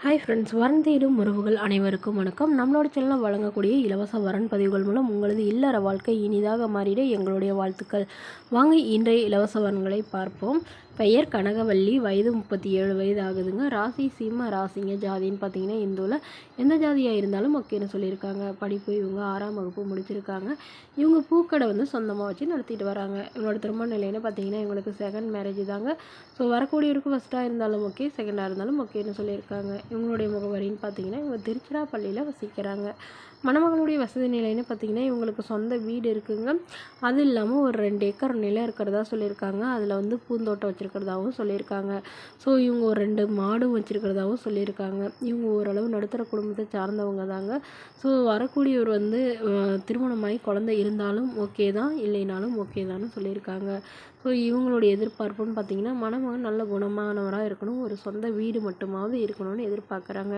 Hi friends, வரன் தேடும் உறவுகள் அனைவருக்கும் வணக்கம். நம்மளோட சேனலில் வழங்கக்கூடிய இலவச வரன் பதிவுகள் மூலம் உங்களது இல்லற வாழ்க்கை இனிதாக மாறிட எங்களுடைய வாழ்த்துக்கள். வாங்க இன்றைய இலவச வரன்களை பார்ப்போம். பெயர் கனகவள்ளி, வயது 37 வயது ஆகுதுங்க. ராசி சிம்ம ராசிங்க. ஜாதின்னு பார்த்தீங்கன்னா இந்துவில் எந்த ஜாதியாக இருந்தாலும் ஓகேன்னு சொல்லியிருக்காங்க. படிப்பு இவங்க 6ஆம் வகுப்பு முடிச்சிருக்காங்க. இவங்க பூக்கடை சொந்தமாக வச்சு நடத்திட்டு வராங்க. இவங்களோட திருமண நிலைன்னு பார்த்தீங்கன்னா இவங்களுக்கு செகண்ட் மேரேஜ் தாங்க. ஸோ வரக்கூடியவருக்கு ஃபஸ்ட்டாக இருந்தாலும் ஓகே, செகண்டாக இருந்தாலும் ஓகேன்னு சொல்லியிருக்காங்க. இவங்களுடைய முகவரின்னு பார்த்தீங்கன்னா இவங்க திருச்சிராப்பள்ளியில் வசிக்கிறாங்க. மணமகளுடைய வசதி நிலைன்னு பார்த்தீங்கன்னா இவங்களுக்கு சொந்த வீடு இருக்குங்க. அது இல்லாமல் ஒரு 2 ஏக்கர் நிலம் இருக்கிறதா சொல்லியிருக்காங்க. அதில் பூந்தோட்டம் வச்சுருக்கிறதாகவும் சொல்லியிருக்காங்க. ஸோ இவங்க ஒரு 2 மாடும் வச்சுருக்கிறதாகவும் சொல்லியிருக்காங்க. இவங்க ஓரளவு நடுத்தர குடும்பத்தை சார்ந்தவங்க தாங்க. ஸோ வரக்கூடியவர் திருமணமாகி குழந்தை இருந்தாலும் ஓகே தான், இல்லைனாலும் ஓகே தான்னு சொல்லியிருக்காங்க. ஸோ இவங்களுடைய எதிர்பார்ப்புன்னு பார்த்தீங்கன்னா மணமகன் நல்ல குணமானவராக இருக்கணும், ஒரு சொந்த வீடு மட்டுமாவது இருக்கணும்னு எதிர்பார்க்குறாங்க.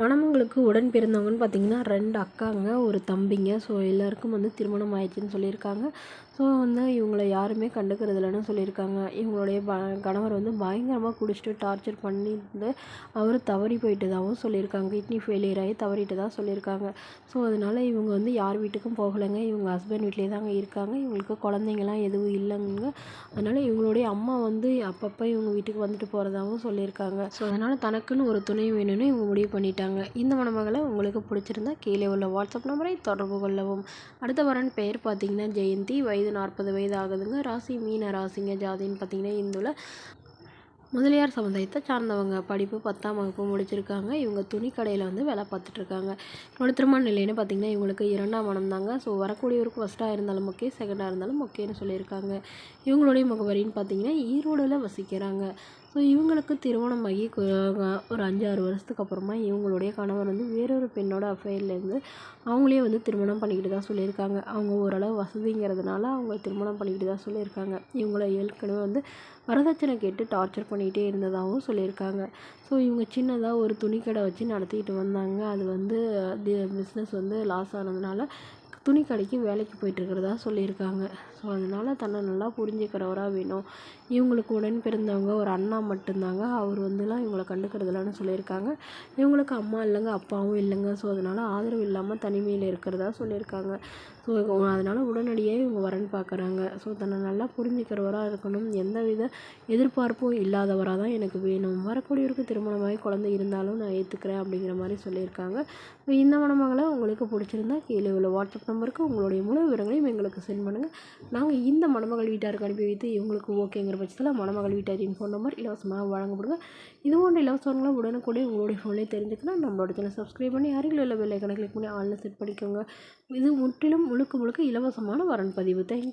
மணமகளுக்கு உடன் பிறந்தவங்கன்னு பார்த்தீங்கன்னா 2 அக்காங்க, ஒரு தம்பிங்க. ஸோ எல்லாருக்கும் திருமணம் ஆயிடுச்சுன்னு சொல்லியிருக்காங்க. ஸோ இவங்கள யாருமே கண்டுக்கிறது இல்லைன்னு சொல்லியிருக்காங்க. இவங்களுடைய கணவர் பயங்கரமாக குடிச்சிட்டு டார்ச்சர் பண்ணிட்டு அவர் தவறி போயிட்டதாகவும் சொல்லியிருக்காங்க. கிட்னி ஃபெயிலியர் ஆகி தவறிட்டு தான் சொல்லியிருக்காங்க. ஸோ அதனால் இவங்க யார் வீட்டுக்கும் போகலைங்க. இவங்க ஹஸ்பண்ட் வீட்டிலே தாங்க இருக்காங்க. இவங்களுக்கு குழந்தைங்களாம் எதுவும் இல்லைங்க. அதனால் இவங்களுடைய அம்மா அப்பப்போ இவங்க வீட்டுக்கு வந்துட்டு போகிறதாகவும் சொல்லியிருக்காங்க. ஸோ அதனால் தனக்குன்னு ஒரு துணை வேணும்னு இவங்க முடிவு பண்ணிட்டாங்க. இந்த மணமகளை உங்களுக்கு பிடிச்சிருந்தா கீழே உள்ள வாட்ஸ்அப் நம்பரை தொடர்பு கொள்ளவும். அடுத்த வரன் பெயர் பார்த்தீங்கன்னா ஜெயந்தி, வயது 40 வயது ஆகுதுங்க. ராசி மீன ராசிங்க. ஜாதின்னு பார்த்தீங்கன்னா இந்துவில் முதலியார் சமுதாயத்தை சார்ந்தவங்க. படிப்பு 10ஆம் வகுப்பு முடிச்சிருக்காங்க. இவங்க துணி கடையில் வேலை பார்த்துட்ருக்காங்க. இவங்களோட திருமண நிலைன்னு பார்த்தீங்கன்னா இவங்களுக்கு 2ஆம் மனம் தாங்க. ஸோ வரக்கூடியவருக்கு ஃபஸ்ட்டாக இருந்தாலும் ஓகே, செகண்டாக இருந்தாலும் ஓகேன்னு சொல்லியிருக்காங்க. இவங்களுடைய முகவரின்னு பார்த்தீங்கன்னா ஈரோடில் வசிக்கிறாங்க. ஸோ இவங்களுக்கு திருமணமாகி ஒரு 5-6 வருஷத்துக்கு அப்புறமா இவங்களுடைய கணவர் வேறொரு பெண்ணோட அஃபேர்லேருந்து அவங்களே திருமணம் பண்ணிக்கிட்டு தான் சொல்லியிருக்காங்க. அவங்க ஓரளவு வசதிங்கிறதுனால அவங்க திருமணம் பண்ணிக்கிட்டு தான் சொல்லியிருக்காங்க. இவங்கள ஏற்கனவே வரதட்சணை கேட்டு டார்ச்சர் பண்ணிகிட்டே இருந்ததாகவும் சொல்லியிருக்காங்க. ஸோ இவங்க சின்னதாக ஒரு துணிக்கடை வச்சு நடத்திக்கிட்டு வந்தாங்க. அது பிஸ்னஸ் லாஸ் ஆனதுனால துணிக்கடைக்கு வேலைக்கு போயிட்டுருக்கிறதா சொல்லியிருக்காங்க. ஸோ அதனால் தன்னை நல்லா புரிஞ்சுக்கிறவராக வேணும். இவங்களுக்கு உடன் பிறந்தவங்க ஒரு அண்ணா மட்டும்தாங்க. அவர் இவங்களை கண்டுக்கிறதில்லன்னு சொல்லியிருக்காங்க. இவங்களுக்கு அம்மா இல்லைங்க, அப்பாவும் இல்லைங்க. ஸோ அதனால் ஆதரவு இல்லாமல் தனிமையில் இருக்கிறதா சொல்லியிருக்காங்க. ஸோ அதனால் உடனடியாக இவங்க வரன் பார்க்குறாங்க. ஸோ தன்னை நல்லா புரிஞ்சுக்கிறவராக இருக்கணும், எந்தவித எதிர்பார்ப்பும் இல்லாதவராக தான் எனக்கு வேணும். வரக்கூடியவருக்கு திருமணமாகி குழந்தை இருந்தாலும் நான் ஏற்றுக்கிறேன் அப்படிங்கிற மாதிரி சொல்லியிருக்காங்க. இந்த மணமகளை உங்களுக்கு பிடிச்சிருந்தா கீழே உள்ள வாட்ஸ்அப் நம்பருக்கு உங்களுடைய முழு விவரங்களையும் எங்களுக்கு சென்ட் பண்ணுங்கள். நாங்கள் இந்த மணமகள் வீட்டாருக்கு அனுப்பி வைத்து இவங்களுக்கு ஓகேங்கிற பட்சத்தில் மணமகள் வீட்டாரின் ஃபோன் நம்பர் இலவசமாக வழங்கப்படுங்க. இது போன்ற இலவசங்களை உடனுக்குடைய உங்களுடைய ஃபோன்லேயே தெரிஞ்சுக்கலாம். நம்மளோட சேனல் சப்ஸ்கிரைப் பண்ணி அருகில் உள்ள பெல் ஐக்கானை கிளிக் பண்ணி ஆன்லைன் செட் பண்ணிக்கோங்க. இது முற்றிலும் முழுக்க இலவசமான வரன் பதிவு. தேங்க்யூ.